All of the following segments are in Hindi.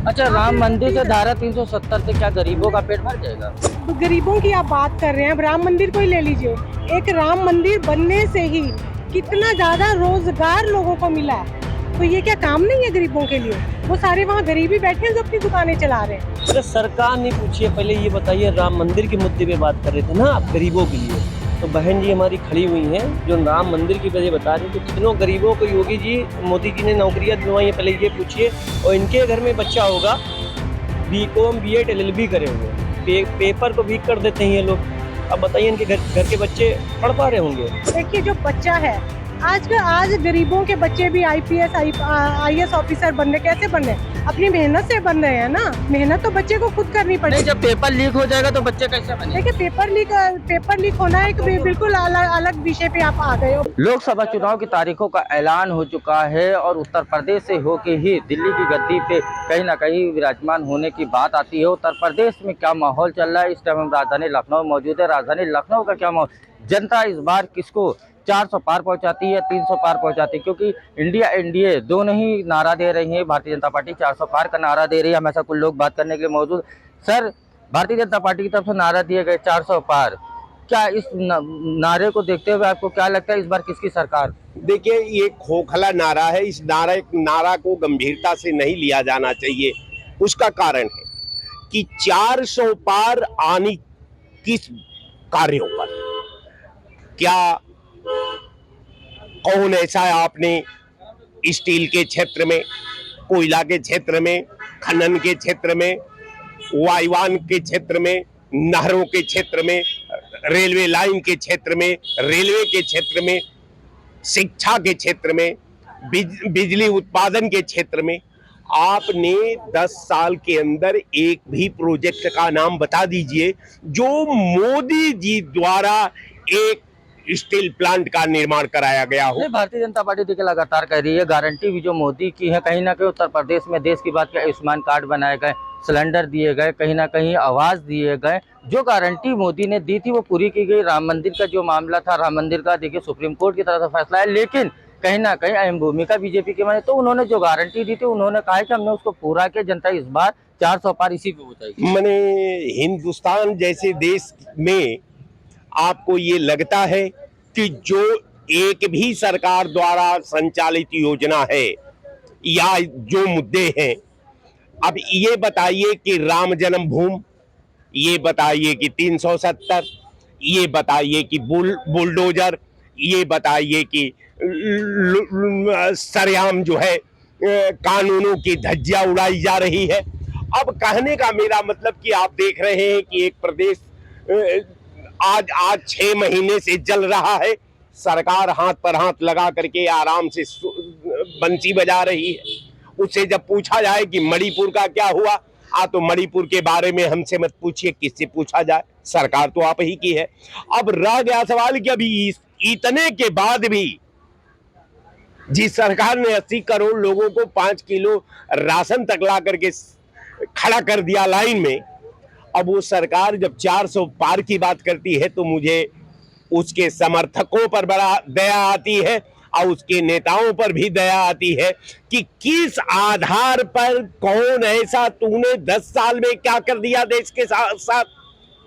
अच्छा, राम मंदिर से धारा 370 से क्या गरीबों का पेट भर जाएगा? गरीबों की आप बात कर रहे हैं, अब राम मंदिर को ही ले लीजिए। एक राम मंदिर बनने से ही कितना ज्यादा रोजगार लोगों को मिला है, तो ये क्या काम नहीं है गरीबों के लिए? वो सारे वहाँ गरीबी बैठे हैं जो अपनी दुकानें चला रहे हैं। अरे सरकार नहीं पूछिए, पहले ये बताइए, राम मंदिर के मुद्दे पे बात कर रहे थे ना आप, गरीबों के लिए। तो बहन जी हमारी खड़ी हुई हैं जो राम मंदिर की वजह बता रही, तो कितनों गरीबों को योगी जी मोदी जी ने नौकरियां दिलवाई हैं, पहले ये पूछिए। और इनके घर में बच्चा होगा बीकॉम बीएड एलएलबी करे हुए, पेपर को वीक कर देते हैं ये लोग। अब बताइए इनके घर के बच्चे पढ़ पा रहे होंगे? देखिए, जो बच्चा है आज गरीबों के बच्चे भी आईपीएस आईएएस ऑफिसर बन रहे। कैसे बन रहे? अपनी मेहनत से बन रहे हैं ना। मेहनत तो बच्चे को खुद करनी नहीं, पड़ेगी। जब पेपर लीक हो जाएगा तो बच्चे कैसे बनेंगे? देखिए, पेपर लीक होना एक बिल्कुल अलग विषय पे आप आ गए हो। लोकसभा चुनाव की तारीखों का ऐलान हो चुका है और उत्तर प्रदेश से होके ही दिल्ली की गद्दी पे कहीं ना कहीं विराजमान होने की बात आती है। उत्तर प्रदेश में क्या माहौल चल रहा है? इस टाइम हम राजधानी लखनऊ मौजूद है। राजधानी लखनऊ का क्या माहौल? जनता इस बार किसको 400 पार पहुंचाती है, 300 पार पहुंचाती है? क्योंकि इंडिया एनडीए दोनों ही नारा दे रही है। भारतीय जनता पार्टी 400 पार का नारा दे रही है। हमेशा कुछ लोग बात करने के लिए मौजूद। सर, भारतीय जनता पार्टी की तरफ से नारा दिए गए 400 पार, क्या इस नारे को देखते हुए आपको क्या लगता है इस बार किसकी सरकार? देखिए, ये खोखला नारा है। इस नारा को गंभीरता से नहीं लिया जाना चाहिए। उसका कारण है कि 400 पार आने किस कार्यों पर, क्या कौन ऐसा है आपने स्टील के क्षेत्र में, कोयला के क्षेत्र में, खनन के क्षेत्र में, वायुयान के क्षेत्र में, नहरों के क्षेत्र में, रेलवे लाइन के क्षेत्र में, रेलवे के क्षेत्र में, शिक्षा के क्षेत्र में, बिजली उत्पादन के क्षेत्र में आपने 10 साल के अंदर एक भी प्रोजेक्ट का नाम बता दीजिए जो मोदी जी द्वारा एक स्टील प्लांट का निर्माण कराया गया हो। भारतीय जनता पार्टी देखिए लगातार कह रही है, गारंटी भी जो मोदी की है, कहीं ना कहीं उत्तर प्रदेश में देश की बात की, आयुष्मान कार्ड बनाए गए, सिलेंडर दिए गए, कहीं ना कहीं आवास दिए गए। जो गारंटी मोदी ने दी थी वो पूरी की गई। राम मंदिर का जो मामला था, राम मंदिर का देखिए सुप्रीम कोर्ट की तरफ से फैसला है, लेकिन कहीं ना कहीं अहम भूमिका बीजेपी की माने। तो उन्होंने जो गारंटी दी थी उन्होंने कहा कि हमने उसको पूरा किया। जनता इस बार 400 पार इसी पे बताएगी। मैंने हिंदुस्तान जैसे देश में आपको ये लगता है कि जो एक भी सरकार द्वारा संचालित योजना है या जो मुद्दे हैं, अब ये बताइए कि राम जन्मभूमि, ये बताइए कि 370, ये बताइए कि बुलडोजर, ये बताइए कि सरेआम जो है कानूनों की धज्जियां उड़ाई जा रही है। अब कहने का मेरा मतलब कि आप देख रहे हैं कि एक प्रदेश आज 6 महीने से जल रहा है। सरकार हाथ पर हाथ लगा करके आराम से बंसी बजा रही है। उससे जब पूछा जाए कि मणिपुर का क्या हुआ, तो मणिपुर के बारे में हमसे मत पूछिए, किससे पूछा जाए? सरकार तो आप ही की है। अब रह गया सवाल कि अभी इतने के बाद भी जिस सरकार ने 80 करोड़ लोगों को 5 किलो राशन तक ला करके खड़ा कर दिया लाइन में, अब वो सरकार जब 400 पार की बात करती है तो मुझे उसके समर्थकों पर बड़ा दया आती है और उसके नेताओं पर भी दया आती है कि किस आधार पर, कौन ऐसा, तूने 10 साल में क्या कर दिया देश के साथ।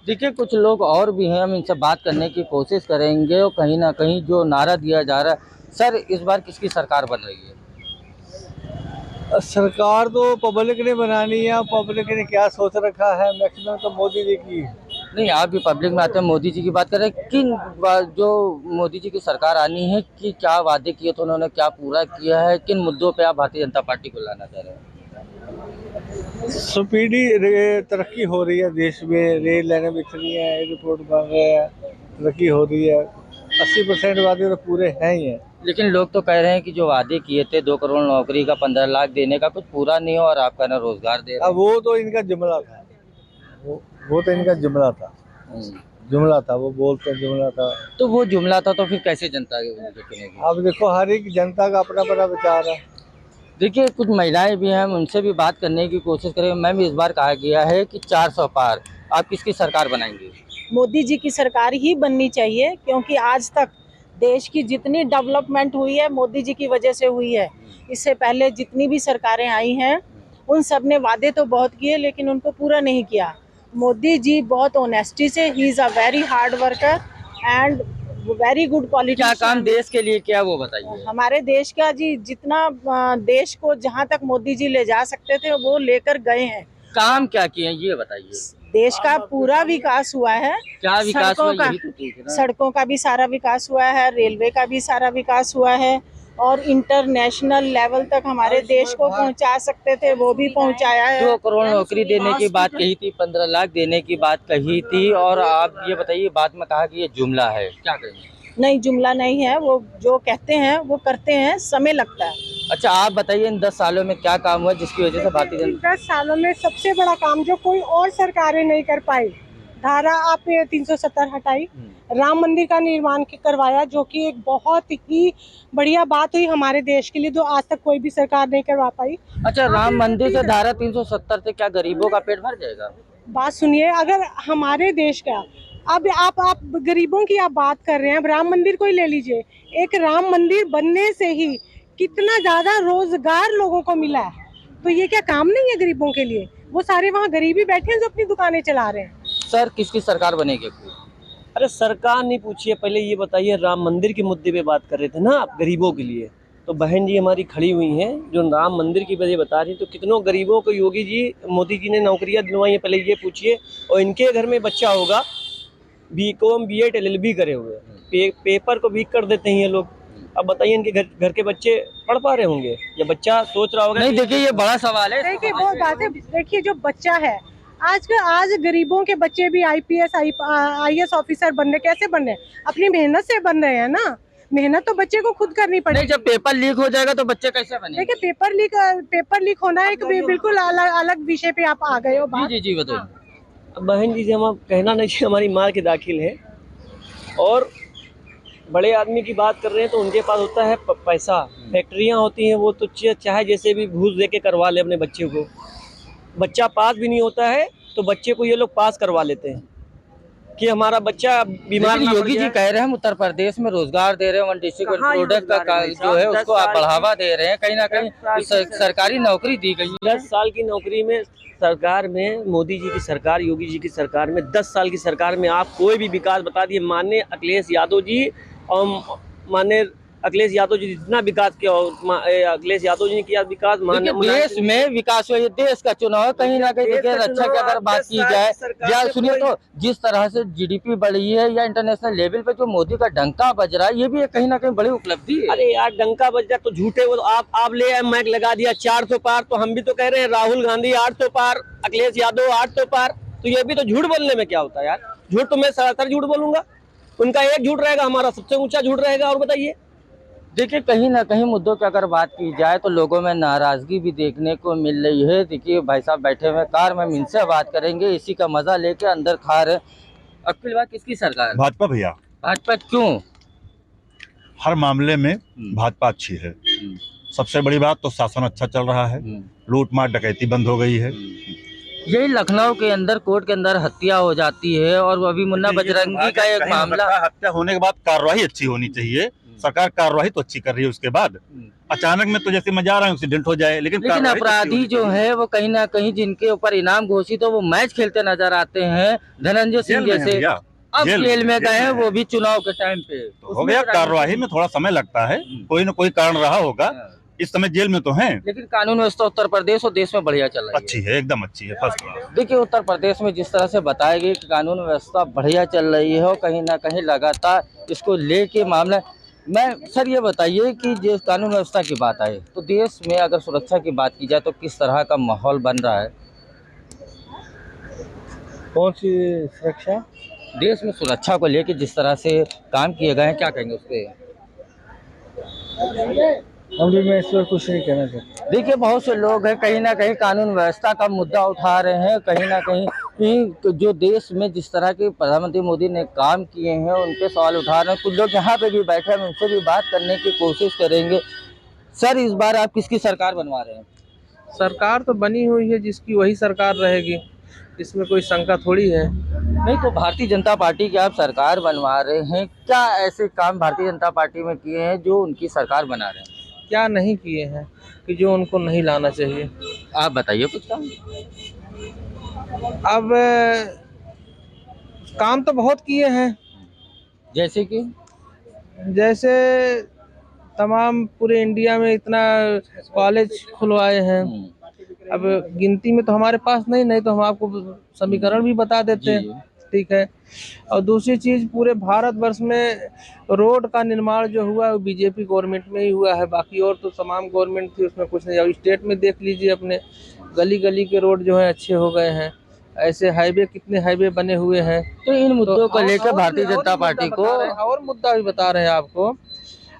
देखिए, कुछ लोग और भी हैं, हम इनसे बात करने की कोशिश करेंगे। और कहीं ना कहीं जो नारा दिया जा रहा है, सर इस बार किसकी सरकार बन रही है? सरकार तो पब्लिक ने बनानी है। पब्लिक ने क्या सोच रखा है, मैक्सिमम तो मोदी जी की। नहीं, आप भी पब्लिक में आते हैं, मोदी जी की बात कर रहे हैं। जो मोदी जी की सरकार आनी है, कि क्या वादे किए तो उन्होंने क्या पूरा किया है? किन मुद्दों पे आप भारतीय जनता पार्टी को लाना चाह रहे हैं? स्पीडी तरक्की हो रही है देश में, रेल लाइनें बिक रही हैं, एयरपोर्ट बन रहे हैं, तरक्की हो रही है। 80% वादे तो पूरे हैं ही हैं। लेकिन लोग तो कह रहे हैं कि जो वादे किए थे 2 करोड़ नौकरी का, 15 लाख देने का, कुछ पूरा नहीं हो और आपका ना रोजगार दे रहे हैं। अब वो तो इनका जुमला था, वो तो इनका जुमला था। जुमला था, वो बोलते जुमला था। तो वो जुमला था तो फिर कैसे जनता चुनेगी? अब देखो, हर एक जनता का अपना अपना विचार है। देखिए, कुछ महिलाएं भी हैं, हम उनसे भी बात करने की कोशिश करेंगे। मैम, इस बार कहा गया है कि 400 पार, आप किसकी सरकार बनाएंगे? मोदी जी की सरकार ही बननी चाहिए, क्योंकि आज तक देश की जितनी डेवलपमेंट हुई है मोदी जी की वजह से हुई है। इससे पहले जितनी भी सरकारें आई हैं उन सब ने वादे तो बहुत किए लेकिन उनको पूरा नहीं किया। मोदी जी बहुत ऑनेस्टी से, he is a very hard worker and very good क्या पॉलिटिशियन। काम देश के लिए किया वो बताइए। हमारे देश का जी जितना देश को जहाँ तक मोदी जी ले जा सकते थे वो लेकर गए हैं। काम क्या किए हैं ये बताइए। देश का पूरा विकास हुआ है। क्या विकास हुआ सड़कों का यही तो पूछ रहे हैं। सड़कों का भी सारा विकास हुआ है, रेलवे का भी सारा विकास हुआ है और इंटरनेशनल लेवल तक हमारे देश को पहुंचा सकते थे वो भी पहुंचाया है। 2 करोड़ नौकरी देने की बात कही थी, 15 लाख देने की बात कही थी, और आप ये बताइए बाद में कहा कि ये जुमला है, क्या कहेंगे? नहीं, जुमला नहीं है, वो जो कहते हैं वो करते हैं, समय लगता है। अच्छा आप बताइए इन 10 सालों में क्या काम हुआ जिसकी वजह से भारतीय जनता 10 सालों में सबसे बड़ा काम जो कोई और सरकारें नहीं कर पाई, धारा आपने 370 हटाई, राम मंदिर का निर्माण करवाया जो कि एक बहुत ही बढ़िया बात हुई हमारे देश के लिए, जो आज तक कोई भी सरकार नहीं करवा पाई। अच्छा राम मंदिर से धारा 370 से क्या गरीबों का पेट भर जाएगा? बात सुनिए, अगर हमारे देश का अब आप गरीबों की आप बात कर रहे हैं, अब राम मंदिर को ही ले लीजिए, एक राम मंदिर बनने से ही कितना ज्यादा रोजगार लोगों को मिला है, तो ये क्या काम नहीं है गरीबों के लिए? वो सारे वहाँ गरीबी बैठे हैं जो अपनी दुकानें चला रहे हैं। सर किसकी सरकार बनेगी? अरे सरकार नहीं पूछिए, पहले ये बताइए राम मंदिर के मुद्दे पे बात कर रहे थे ना आप, गरीबों के लिए। तो बहन जी हमारी खड़ी हुई हैं जो राम मंदिर की वजह बता रही, तो कितनों गरीबों को योगी जी मोदी जी ने नौकरियां दिलवाई हैं, पहले ये पूछिए। और इनके घर में बच्चा होगा BCom B.Ed LLB करे हुए, पेपर को वीक कर देते हैं ये लोग। अब बताइए इनके घर के बच्चे पढ़ पा रहे होंगे या बच्चा सोच रहा होगा? नहीं देखिए ये बड़ा सवाल है। देखिए वो बात है, देखिए जो बच्चा है आज गरीबों के बच्चे भी IPS IAS ऑफिसर बन रहे, कैसे बन रहे हैं? अपनी मेहनत से बन रहे हैं ना, मेहनत तो बच्चे को खुद करनी नहीं पड़ेगी। जब पेपर लीक हो जाएगा तो बच्चे कैसे बनेंगे? देखिए पेपर लीक होना एक बिल्कुल अलग विषय पे आप आ गए हो बात। जी बताइए। अब बहन जी से हम कहना नहीं चाहिए, हमारी माँ के दाखिल है और बड़े आदमी की बात कर रहे हैं तो उनके पास होता है पैसा, फैक्ट्रियाँ होती हैं, वो तो चाहे जैसे भी घूस दे के करवा ले अपने बच्चे को। बच्चा पास भी नहीं होता है तो बच्चे को ये लोग पास करवा लेते हैं कि हमारा बच्चा बीमार ना पड़ योगी जी जाए। कह रहे हैं हम उत्तर प्रदेश में रोजगार दे रहे हैं, 1 डिस्ट्रिक्ट कहाँ प्रोडक्ट का रोजगार है? जो है 10 उसको आप साल बढ़ावा दे रहे हैं, कहीं ना कहीं 10 साल सरकारी नौकरी दी गई है। 10 साल की नौकरी में सरकार में, मोदी जी की सरकार, योगी जी की सरकार में 10 साल की सरकार में आप कोई भी विकास बता दिए। माननीय अखिलेश यादव जी और माननीय अखिलेश यादव जी जितना विकास किया, अखिलेश यादव जी ने किया विकास। देश में विकास हुआ, ये देश का चुनाव है, कहीं ना कहीं देखिए रक्षा की अगर बात की जाए या सुनिए तो जिस तरह से GDP बढ़ी है या इंटरनेशनल लेवल पे जो मोदी का डंका बज रहा है, ये भी कहीं ना कहीं बड़ी उपलब्धि है। अरे यार डंका बज जाए तो झूठे वो तो आप ले आए, माइक लगा दिया 400 पार, तो हम भी तो कह रहे हैं राहुल गांधी 800 पार, अखिलेश यादव 800 पार, तो ये भी तो झूठ बोलने में क्या होता है यार? झूठ तो मैं सरासर झूठ बोलूंगा, उनका एक झूठ रहेगा, हमारा सबसे ऊंचा झूठ रहेगा। और बताइए, देखिए कहीं ना कहीं मुद्दों की अगर बात की जाए तो लोगों में नाराजगी भी देखने को मिल रही है। देखिए भाई साहब बैठे हुए कार में, इनसे बात करेंगे, इसी का मजा लेके अंदर खा रहे। अखिल बात किसकी सरकार? भाजपा भैया। भाजपा क्यों? हर मामले में भाजपा अच्छी है। सबसे बड़ी बात तो शासन अच्छा चल रहा है, लूटमार डकैती बंद हो गई है। यही लखनऊ के अंदर कोर्ट के अंदर हत्या हो जाती है और अभी मुन्ना बजरंगी का एक मामला। हत्या होने के बाद कार्रवाई अच्छी होनी चाहिए, सरकार कार्रवाई तो अच्छी कर रही है, उसके बाद अचानक में तो जैसे मैं जा रहा हूँ एक्सीडेंट हो जाए, लेकिन अपराधी जो है वो कहीं ना कहीं जिनके ऊपर इनाम घोषित हो वो मैच खेलते नजर आते हैं, धनंजय सिंह जैसे अब जेल में गए हैं, वो भी चुनाव के टाइम पे। तो हो गया, कार्रवाई में थोड़ा समय लगता है, कोई न कोई कारण रहा होगा, इस समय जेल में तो हैं। लेकिन कानून व्यवस्था उत्तर प्रदेश और देश में बढ़िया चल रही है। अच्छी है, एकदम अच्छी है, फर्स्ट क्लास। देखिए उत्तर प्रदेश में जिस तरह से बताया गया कि कानून व्यवस्था बढ़िया चल रही है और कहीं ना कहीं लगातार इसको लेके मामला। मैं सर ये बताइए कि जो कानून व्यवस्था की बात आए तो देश में अगर सुरक्षा की बात की जाए तो किस तरह का माहौल बन रहा है? कौन सी सुरक्षा? देश में सुरक्षा को लेके जिस तरह से काम किए गए हैं, क्या कहेंगे उस पर? अभी मैं इस पर कुछ नहीं कहना चाहता। देखिए बहुत से लोग हैं कहीं ना कहीं कानून व्यवस्था का मुद्दा उठा रहे हैं, कहीं ना कहीं कि जो देश में जिस तरह के प्रधानमंत्री मोदी ने काम किए हैं उनके सवाल उठा रहे हैं। कुछ लोग यहाँ पे भी बैठे हैं, उनसे भी बात करने की कोशिश करेंगे। सर इस बार आप किसकी सरकार बनवा रहे हैं? सरकार तो बनी हुई है, जिसकी वही सरकार रहेगी, इसमें कोई शंका थोड़ी है। नहीं तो भारतीय जनता पार्टी की आप सरकार बनवा रहे हैं, क्या ऐसे काम भारतीय जनता पार्टी में किए हैं जो उनकी सरकार बना रहे हैं? क्या नहीं किए हैं कि जो उनको नहीं लाना चाहिए। आप बताइए कुछ काम। अब काम तो बहुत किए हैं, जैसे कि जैसे तमाम पूरे इंडिया में इतना कॉलेज खुलवाए हैं। अब गिनती में तो हमारे पास नहीं तो हम आपको समीकरण भी बता देते जी। हैं, ठीक है। और दूसरी चीज़, पूरे भारतवर्ष में रोड का निर्माण जो हुआ है वो बीजेपी गवर्नमेंट में ही हुआ है, बाकी और तो तमाम गवर्नमेंट थी उसमें कुछ नहीं। अब स्टेट में देख लीजिए, अपने गली गली के रोड जो है अच्छे हो गए हैं। ऐसे हाईवे, कितने हाईवे बने हुए हैं। तो इन मुद्दों को और- लेकर और- भारतीय और जनता मुद्दा पार्टी को बता रहे हैं, और मुद्दा भी बता रहे हैं आपको।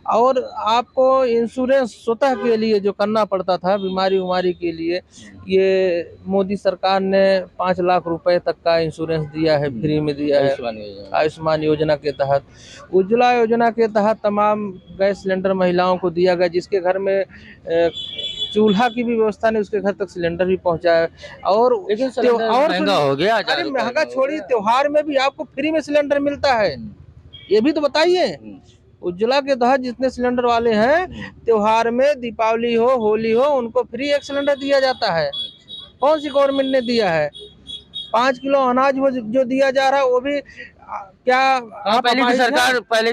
और आपको इंश्योरेंस स्वतः के लिए जो करना पड़ता था बीमारी उमारी के लिए, ये मोदी सरकार ने 5 लाख रुपए तक का इंश्योरेंस दिया है, फ्री में दिया है आयुष्मान योजना के तहत। उज्ज्वला योजना के तहत तमाम गैस सिलेंडर महिलाओं को दिया गया, जिसके घर में चूल्हा की भी व्यवस्था नहीं उसके घर तक सिलेंडर भी पहुंचाया। और लेकिन सिलेंडर महंगा हो गया, अरे महंगा छोड़िए, त्योहार में भी आपको फ्री में सिलेंडर मिलता है, ये भी तो बताइए। उज्ज्वला के तहत जितने सिलेंडर वाले हैं, त्योहार में दीपावली हो, होली हो, उनको फ्री एक सिलेंडर दिया जाता है। कौन सी गवर्नमेंट ने दिया है? 5 किलो अनाज वो जो दिया जा रहा है वो भी क्या आप पहले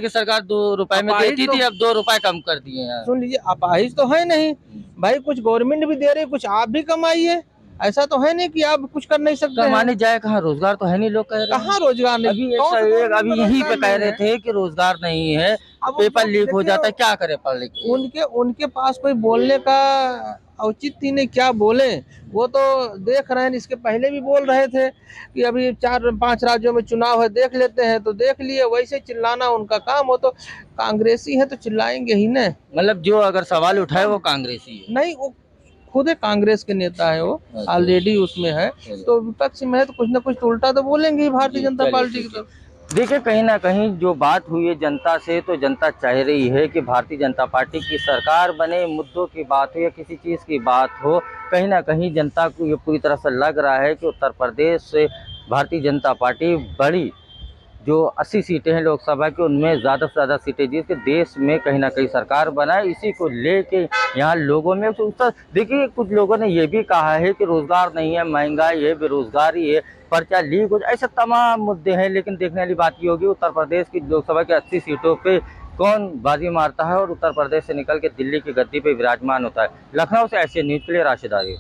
की सरकार 2 रुपए में अपाहिज देती थी, अब 2 रुपए कम कर दिए हैं। सुन लीजिए, अपाहिज तो है नहीं भाई, कुछ गवर्नमेंट भी दे रही है, कुछ आप भी कमाइए। ऐसा तो है नहीं कि आप कुछ कर नहीं सकते हैं। कमाने जाए कहाँ, रोजगार तो है नहीं, लोग कह रहे हैं। कहाँ रोजगार नहीं? अभी यहीं पे कह रहे थे कि रोजगार नहीं है, पेपर लीक हो जाता है, क्या करे पढ़ लिख के? उनके पास कोई बोलने का औचित्य नहीं, क्या बोले। वो तो देख रहे हैं, इसके पहले भी बोल रहे थे कि अभी 4-5 राज्यों में चुनाव है, देख लेते हैं, तो देख लिए। वैसे चिल्लाना उनका काम हो, तो कांग्रेसी है तो चिल्लाएंगे ही ना। मतलब जो अगर सवाल उठाए वो कांग्रेसी है। नहीं, वो खुद कांग्रेस के नेता है, वो ऑलरेडी उसमें है, तो विपक्ष में है तो कुछ ना कुछ तो उल्टा तो बोलेंगे ही भारतीय जनता पार्टी की तरफ। देखिए, कहीं ना कहीं जो बात हुई है जनता से, तो जनता चाह रही है कि भारतीय जनता पार्टी की सरकार बने, मुद्दों की बात हो या किसी चीज़ की बात हो, कहीं ना कहीं जनता को ये पूरी तरह से लग रहा है कि उत्तर प्रदेश से भारतीय जनता पार्टी बड़ी, जो 80 सीटें हैं लोकसभा की, उनमें ज़्यादा से ज़्यादा सीटें जीत के देश में कहीं ना कहीं सरकार बनाए। इसी को लेके यहाँ लोगों में देखिए, कुछ लोगों ने ये भी कहा है कि रोज़गार नहीं है, महंगाई है, बेरोजगारी है, पर्चा लीक हो, ऐसे तमाम मुद्दे हैं। लेकिन देखने वाली बात ये होगी उत्तर प्रदेश की लोकसभा की 80 सीटों पे कौन बाजी मारता है और उत्तर प्रदेश से निकल के दिल्ली की गद्दी पे विराजमान होता है। लखनऊ से एशियन न्यूज़ के लिए राशिद आरिफ।